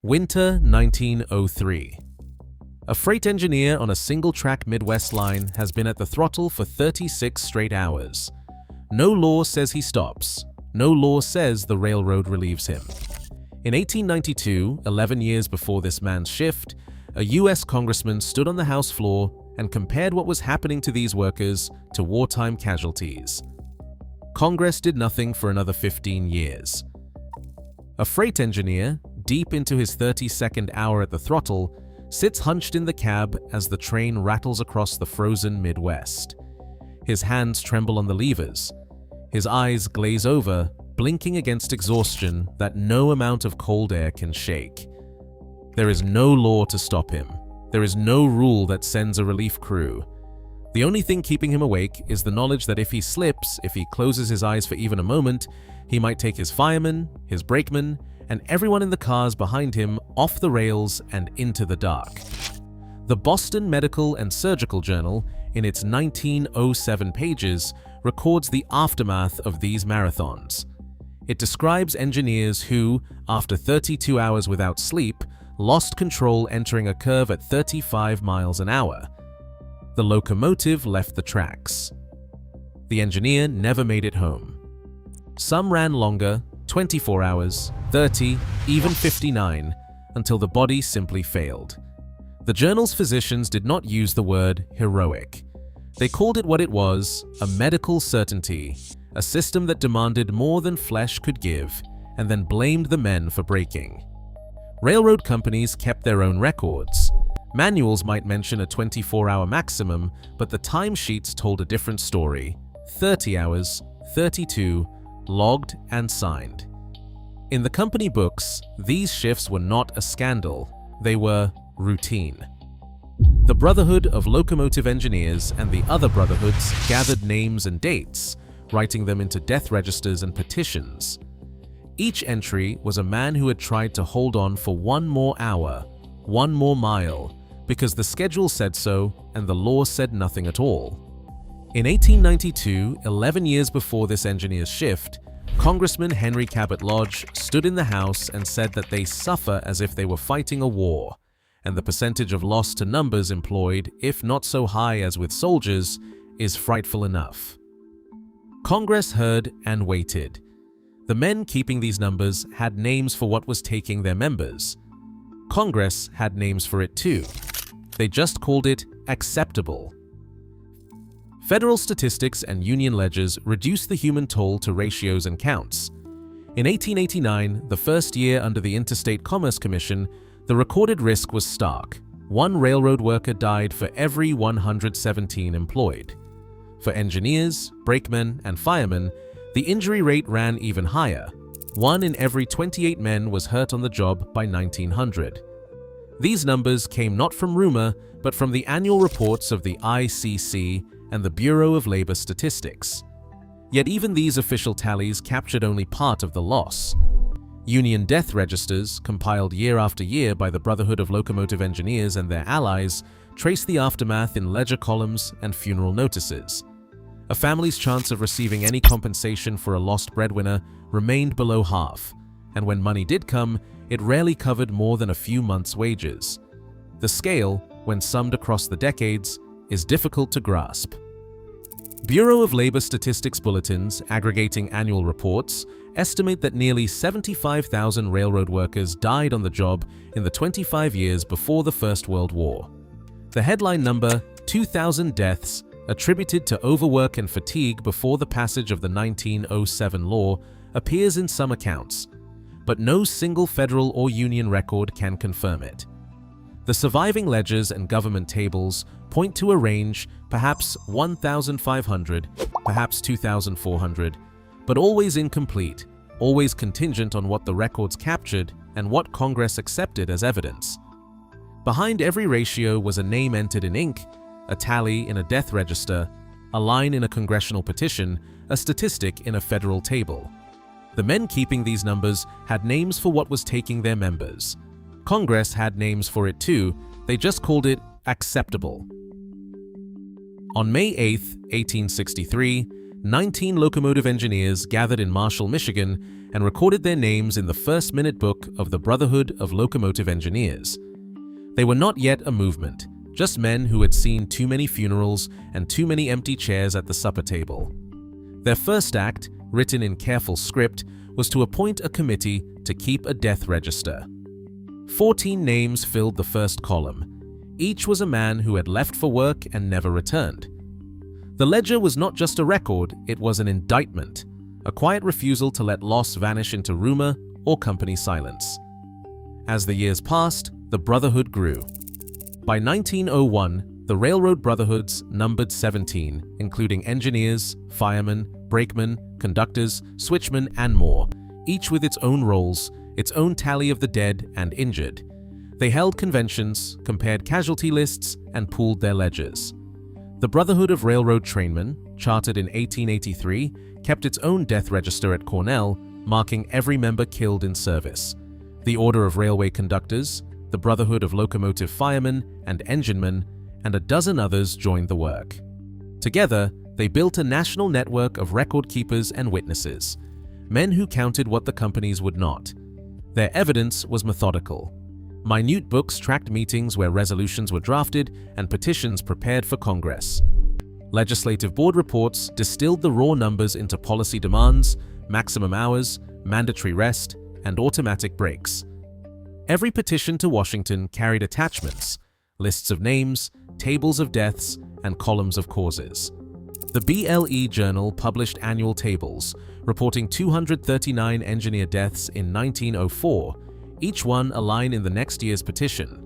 Winter 1903. A freight engineer on a single-track Midwest line has been at the throttle for 36 straight hours. No law says he stops. No law says the railroad relieves him. In 1892, 11 years before this man's shift, a U.S. congressman stood on the House floor and compared what was happening to these workers to wartime casualties. Congress did nothing for another 15 years. A freight engineer, deep into his 32nd hour at the throttle, sits hunched in the cab as the train rattles across the frozen Midwest. His hands tremble on the levers. His eyes glaze over, blinking against exhaustion that no amount of cold air can shake. There is no law to stop him. There is no rule that sends a relief crew. The only thing keeping him awake is the knowledge that if he slips, if he closes his eyes for even a moment, he might take his fireman, his brakeman, and everyone in the cars behind him off the rails and into the dark. The Boston Medical and Surgical Journal, in its 1907 pages, records the aftermath of these marathons. It describes engineers who, after 32 hours without sleep, lost control entering a curve at 35 miles an hour. The locomotive left the tracks. The engineer never made it home. Some ran longer, 24 hours, 30, even 59, until the body simply failed. The journal's physicians did not use the word heroic. They called it what it was, a medical certainty, a system that demanded more than flesh could give, and then blamed the men for breaking. Railroad companies kept their own records. Manuals might mention a 24-hour maximum, but the timesheets told a different story. 30 hours, 32, logged and signed. In the company books, these shifts were not a scandal, they were routine. The Brotherhood of Locomotive Engineers and the other brotherhoods gathered names and dates, writing them into death registers and petitions. Each entry was a man who had tried to hold on for one more hour, one more mile, because the schedule said so and the law said nothing at all. In 1892, 11 years before this engineer's shift, Congressman Henry Cabot Lodge stood in the House and said that they suffer as if they were fighting a war, and the percentage of loss to numbers employed, if not so high as with soldiers, is frightful enough. Congress heard and waited. The men keeping these numbers had names for what was taking their members. Congress had names for it too. They just called it acceptable. Federal statistics and union ledgers reduced the human toll to ratios and counts. In 1889, the first year under the Interstate Commerce Commission, the recorded risk was stark. One railroad worker died for every 117 employed. For engineers, brakemen, and firemen, the injury rate ran even higher. 1 in every 28 men was hurt on the job by 1900. These numbers came not from rumor, but from the annual reports of the ICC and the Bureau of Labor Statistics. Yet even these official tallies captured only part of the loss. Union death registers, compiled year after year by the Brotherhood of Locomotive Engineers and their allies, trace the aftermath in ledger columns and funeral notices. A family's chance of receiving any compensation for a lost breadwinner remained below half, and when money did come, it rarely covered more than a few months' wages. The scale, when summed across the decades, is difficult to grasp. Bureau of Labor Statistics bulletins aggregating annual reports estimate that nearly 75,000 railroad workers died on the job in the 25 years before the First World War. The headline number, 2,000 deaths, attributed to overwork and fatigue before the passage of the 1907 law, appears in some accounts, but no single federal or union record can confirm it. The surviving ledgers and government tables point to a range, perhaps 1,500, perhaps 2,400, but always incomplete, always contingent on what the records captured and what Congress accepted as evidence. Behind every ratio was a name entered in ink, a tally in a death register, a line in a congressional petition, a statistic in a federal table. The men keeping these numbers had names for what was taking their members. Congress had names for it too, they just called it acceptable. On May 8, 1863, 19 locomotive engineers gathered in Marshall, Michigan, and recorded their names in the first minute book of the Brotherhood of Locomotive Engineers. They were not yet a movement, just men who had seen too many funerals and too many empty chairs at the supper table. Their first act, written in careful script, was to appoint a committee to keep a death register. 14 names filled the first column. Each was a man who had left for work and never returned. The ledger was not just a record, it was an indictment, a quiet refusal to let loss vanish into rumor or company silence. As the years passed, the Brotherhood grew. By 1901, the railroad brotherhoods numbered 17, including engineers, firemen, brakemen, conductors, switchmen, and more, each with its own roles, its own tally of the dead and injured. They held conventions, compared casualty lists, and pooled their ledgers. The Brotherhood of Railroad Trainmen, chartered in 1883, kept its own death register at Cornell, marking every member killed in service. The Order of Railway Conductors, the Brotherhood of Locomotive Firemen and Enginemen, and a dozen others joined the work. Together, they built a national network of record keepers and witnesses, men who counted what the companies would not. Their evidence was methodical. Minute books tracked meetings where resolutions were drafted and petitions prepared for Congress. Legislative board reports distilled the raw numbers into policy demands, maximum hours, mandatory rest, and automatic breaks. Every petition to Washington carried attachments, lists of names, tables of deaths, and columns of causes. The BLE Journal published annual tables, reporting 239 engineer deaths in 1904, each one a line in the next year's petition.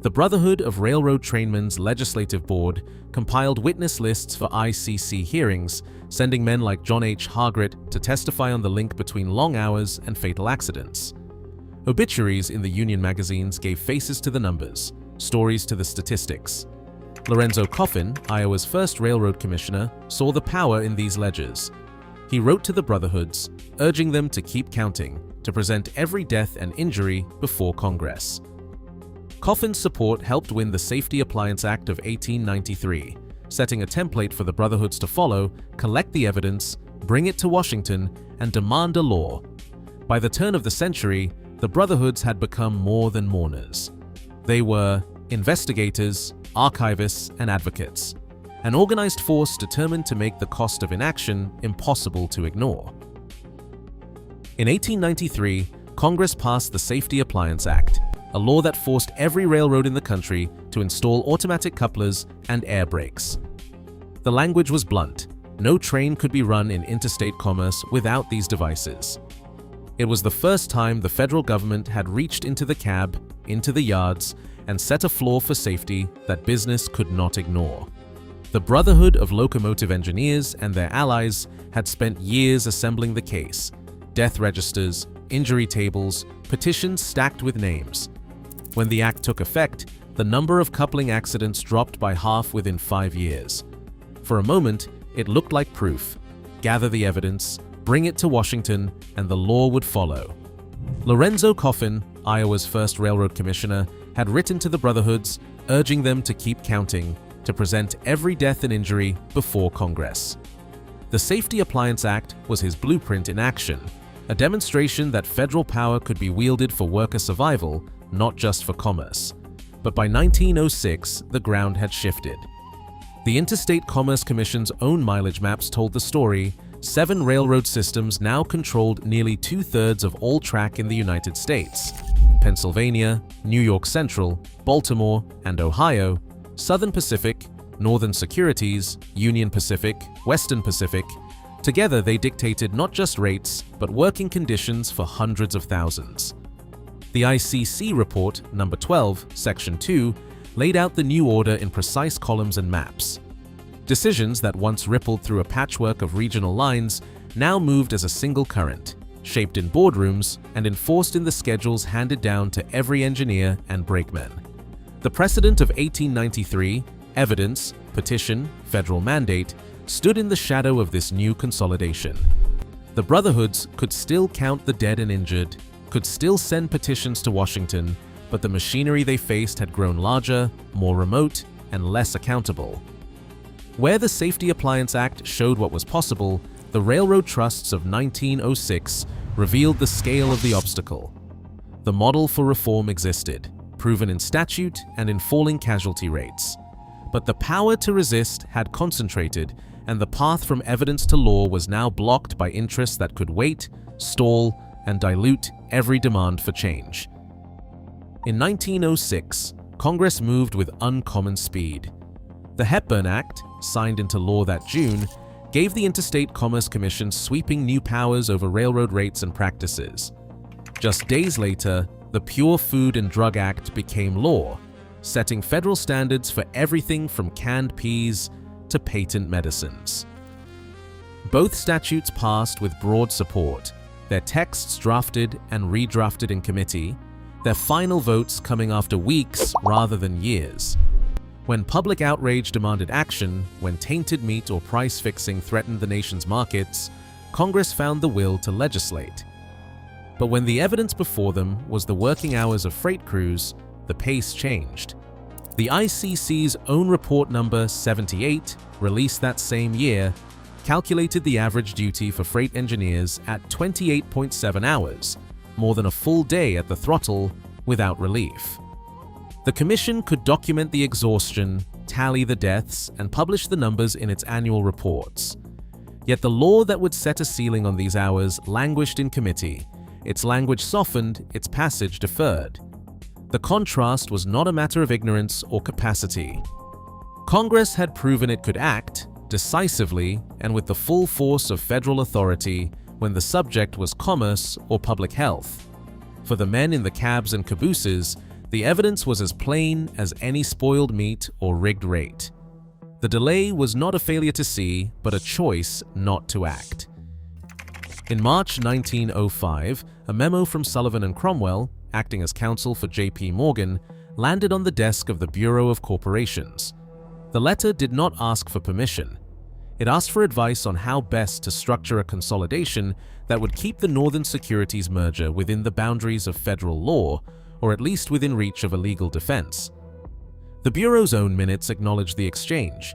The Brotherhood of Railroad Trainmen's Legislative Board compiled witness lists for ICC hearings, sending men like John H. Hargret to testify on the link between long hours and fatal accidents. Obituaries in the Union magazines gave faces to the numbers, stories to the statistics. Lorenzo Coffin, Iowa's first railroad commissioner, saw the power in these ledgers. He wrote to the Brotherhoods, urging them to keep counting, to present every death and injury before Congress. Coffin's support helped win the Safety Appliance Act of 1893, setting a template for the Brotherhoods to follow, collect the evidence, bring it to Washington, and demand a law. By the turn of the century, the Brotherhoods had become more than mourners. They were investigators, archivists, and advocates, an organized force determined to make the cost of inaction impossible to ignore. In 1893, Congress passed the Safety Appliance Act, a law that forced every railroad in the country to install automatic couplers and air brakes. The language was blunt. No train could be run in interstate commerce without these devices. It was the first time the federal government had reached into the cab, into the yards, and set a floor for safety that business could not ignore. The Brotherhood of Locomotive Engineers and their allies had spent years assembling the case: death registers, injury tables, petitions stacked with names. When the act took effect, the number of coupling accidents dropped by half within 5 years. For a moment, it looked like proof. Gather the evidence, bring it to Washington, and the law would follow. Lorenzo Coffin, Iowa's first railroad commissioner, had written to the Brotherhoods, urging them to keep counting, to present every death and injury before Congress. The Safety Appliance Act was his blueprint in action, a demonstration that federal power could be wielded for worker survival, not just for commerce. But by 1906, the ground had shifted. The Interstate Commerce Commission's own mileage maps told the story. 7 railroad systems now controlled nearly 2/3 of all track in the United States. Pennsylvania, New York Central, Baltimore, and Ohio, Southern Pacific, Northern Securities, Union Pacific, Western Pacific. Together they dictated not just rates, but working conditions for hundreds of thousands. The ICC Report, number 12, Section 2, laid out the new order in precise columns and maps. Decisions that once rippled through a patchwork of regional lines now moved as a single current, shaped in boardrooms and enforced in the schedules handed down to every engineer and brakeman. The precedent of 1893, evidence, petition, federal mandate, stood in the shadow of this new consolidation. The Brotherhoods could still count the dead and injured, could still send petitions to Washington, but the machinery they faced had grown larger, more remote, and less accountable. Where the Safety Appliance Act showed what was possible, the railroad trusts of 1906 revealed the scale of the obstacle. The model for reform existed, proven in statute and in falling casualty rates. But the power to resist had concentrated, and the path from evidence to law was now blocked by interests that could wait, stall, and dilute every demand for change. In 1906, Congress moved with uncommon speed. The Hepburn Act, signed into law that June, gave the Interstate Commerce Commission sweeping new powers over railroad rates and practices. Just days later, the Pure Food and Drug Act became law, setting federal standards for everything from canned peas to patent medicines. Both statutes passed with broad support, their texts drafted and redrafted in committee, their final votes coming after weeks rather than years. When public outrage demanded action, when tainted meat or price fixing threatened the nation's markets, Congress found the will to legislate. But when the evidence before them was the working hours of freight crews, the pace changed. The ICC's own report number 78, released that same year, calculated the average duty for freight engineers at 28.7 hours, more than a full day at the throttle without relief. The Commission could document the exhaustion, tally the deaths, and publish the numbers in its annual reports. Yet the law that would set a ceiling on these hours languished in committee. Its language softened, its passage deferred. The contrast was not a matter of ignorance or capacity. Congress had proven it could act decisively and with the full force of federal authority when the subject was commerce or public health. For the men in the cabs and cabooses, the evidence was as plain as any spoiled meat or rigged rate. The delay was not a failure to see, but a choice not to act. In March 1905, a memo from Sullivan and Cromwell, acting as counsel for J.P. Morgan, landed on the desk of the Bureau of Corporations. The letter did not ask for permission. It asked for advice on how best to structure a consolidation that would keep the Northern Securities merger within the boundaries of federal law, or at least within reach of a legal defense. The Bureau's own minutes acknowledged the exchange,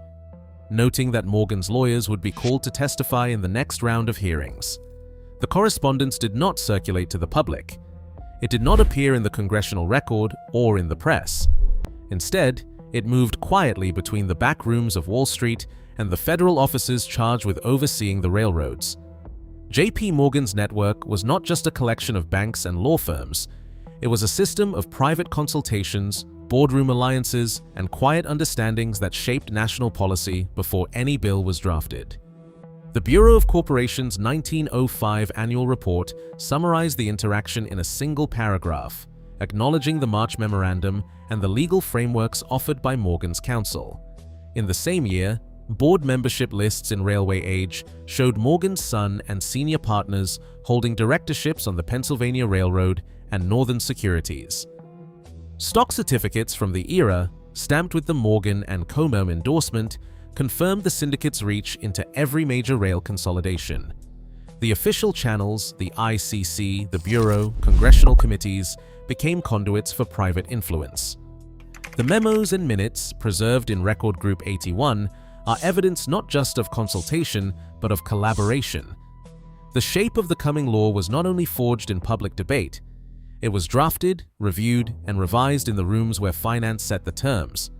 noting that Morgan's lawyers would be called to testify in the next round of hearings. The correspondence did not circulate to the public. It did not appear in the congressional record or in the press. Instead, it moved quietly between the back rooms of Wall Street and the federal offices charged with overseeing the railroads. J.P. Morgan's network was not just a collection of banks and law firms. It was a system of private consultations, boardroom alliances, and quiet understandings that shaped national policy before any bill was drafted. The Bureau of Corporations' 1905 annual report summarized the interaction in a single paragraph, acknowledging the March Memorandum and the legal frameworks offered by Morgan's counsel. In the same year, board membership lists in Railway Age showed Morgan's son and senior partners holding directorships on the Pennsylvania Railroad and Northern Securities. Stock certificates from the era, stamped with the Morgan and Comem endorsement, confirmed the syndicate's reach into every major rail consolidation. The official channels, the ICC, the Bureau, congressional committees, became conduits for private influence. The memos and minutes, preserved in Record Group 81, are evidence not just of consultation, but of collaboration. The shape of the coming law was not only forged in public debate, it was drafted, reviewed, and revised in the rooms where finance set the terms.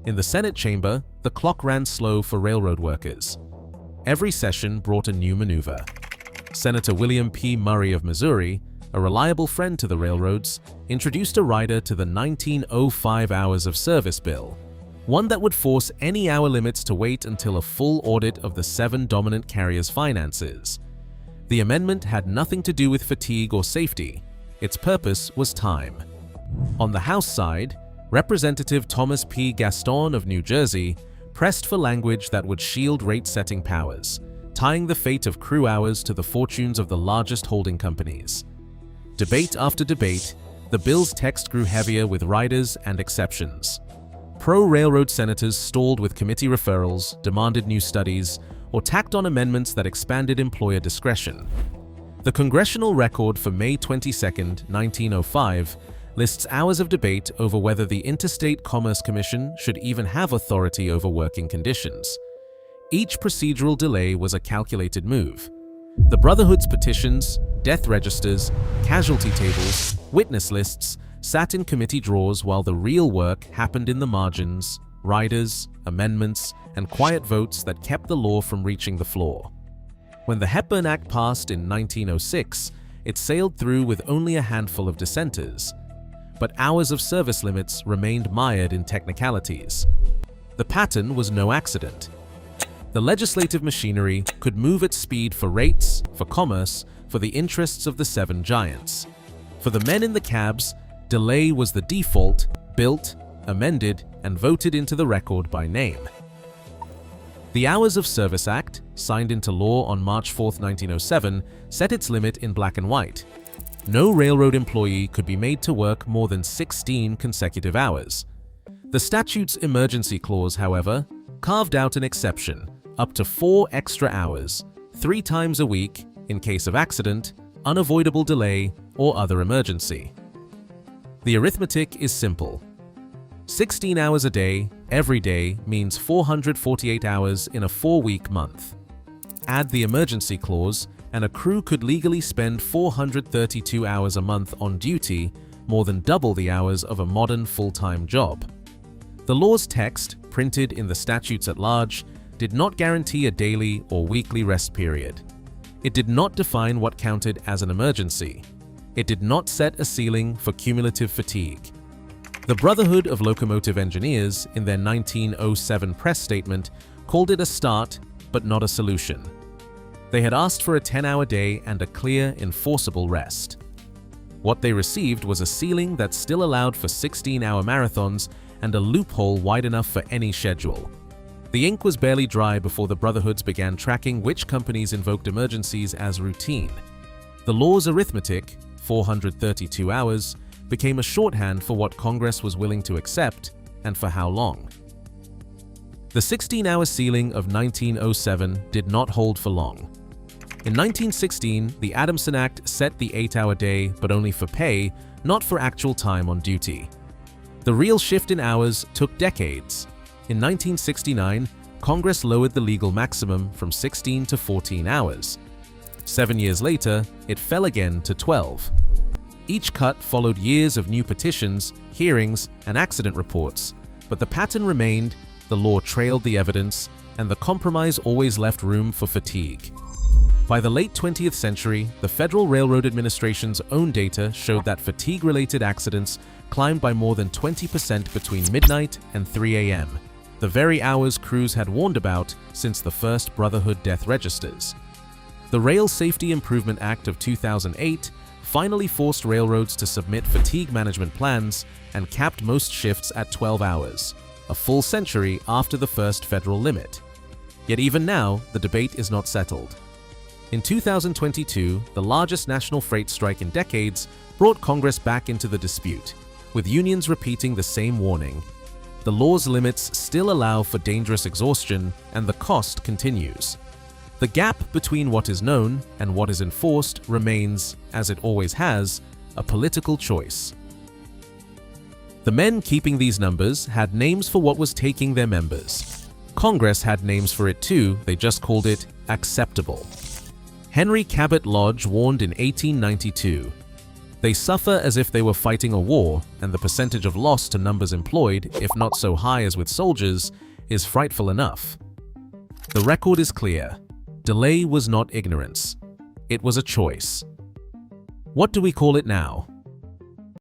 In the Senate chamber, the clock ran slow for railroad workers. Every session brought a new maneuver. Senator William P. Murray of Missouri, a reliable friend to the railroads, introduced a rider to the 1905 Hours of Service bill, one that would force any hour limits to wait until a full audit of the 7 dominant carriers' finances. The amendment had nothing to do with fatigue or safety. Its purpose was time. On the House side, Representative Thomas P. Gaston of New Jersey pressed for language that would shield rate-setting powers, tying the fate of crew hours to the fortunes of the largest holding companies. Debate after debate, the bill's text grew heavier with riders and exceptions. Pro-railroad senators stalled with committee referrals, demanded new studies, or tacked on amendments that expanded employer discretion. The congressional record for May 22, 1905, lists hours of debate over whether the Interstate Commerce Commission should even have authority over working conditions. Each procedural delay was a calculated move. The Brotherhood's petitions, death registers, casualty tables, witness lists sat in committee drawers while the real work happened in the margins, riders, amendments, and quiet votes that kept the law from reaching the floor. When the Hepburn Act passed in 1906, it sailed through with only a handful of dissenters. But hours of service limits remained mired in technicalities. The pattern was no accident. The legislative machinery could move at speed for rates, for commerce, for the interests of the seven giants. For the men in the cabs, delay was the default, built, amended, and voted into the record by name. The Hours of Service Act, signed into law on March 4, 1907, set its limit in black and white. No railroad employee could be made to work more than 16 consecutive hours. The statute's emergency clause, however, carved out an exception, up to 4 extra hours, 3 times a week, in case of accident, unavoidable delay, or other emergency. The arithmetic is simple. 16 hours a day, every day, means 448 hours in a 4-week month. Add the emergency clause, and a crew could legally spend 432 hours a month on duty, more than double the hours of a modern full-time job. The law's text, printed in the statutes at large, did not guarantee a daily or weekly rest period. It did not define what counted as an emergency. It did not set a ceiling for cumulative fatigue. The Brotherhood of Locomotive Engineers, in their 1907 press statement, called it a start, but not a solution. They had asked for a 10-hour day and a clear, enforceable rest. What they received was a ceiling that still allowed for 16-hour marathons and a loophole wide enough for any schedule. The ink was barely dry before the Brotherhoods began tracking which companies invoked emergencies as routine. The law's arithmetic, 432 hours, became a shorthand for what Congress was willing to accept and for how long. The 16-hour ceiling of 1907 did not hold for long. In 1916, the Adamson Act set the 8-hour day, but only for pay, not for actual time on duty. The real shift in hours took decades. In 1969, Congress lowered the legal maximum from 16 to 14 hours. 7 years later, it fell again to 12. Each cut followed years of new petitions, hearings, and accident reports, but the pattern remained, the law trailed the evidence, and the compromise always left room for fatigue. By the late 20th century, the Federal Railroad Administration's own data showed that fatigue-related accidents climbed by more than 20% between midnight and 3 a.m., the very hours crews had warned about since the first Brotherhood death registers. The Rail Safety Improvement Act of 2008 finally forced railroads to submit fatigue management plans and capped most shifts at 12 hours, a full century after the first federal limit. Yet even now, the debate is not settled. In 2022, the largest national freight strike in decades brought Congress back into the dispute, with unions repeating the same warning. The law's limits still allow for dangerous exhaustion, and the cost continues. The gap between what is known and what is enforced remains, as it always has, a political choice. The men keeping these numbers had names for what was taking their members. Congress had names for it too, they just called it acceptable. Henry Cabot Lodge warned in 1892, "They suffer as if they were fighting a war, and the percentage of loss to numbers employed, if not so high as with soldiers, is frightful enough." The record is clear. Delay was not ignorance. It was a choice. What do we call it now?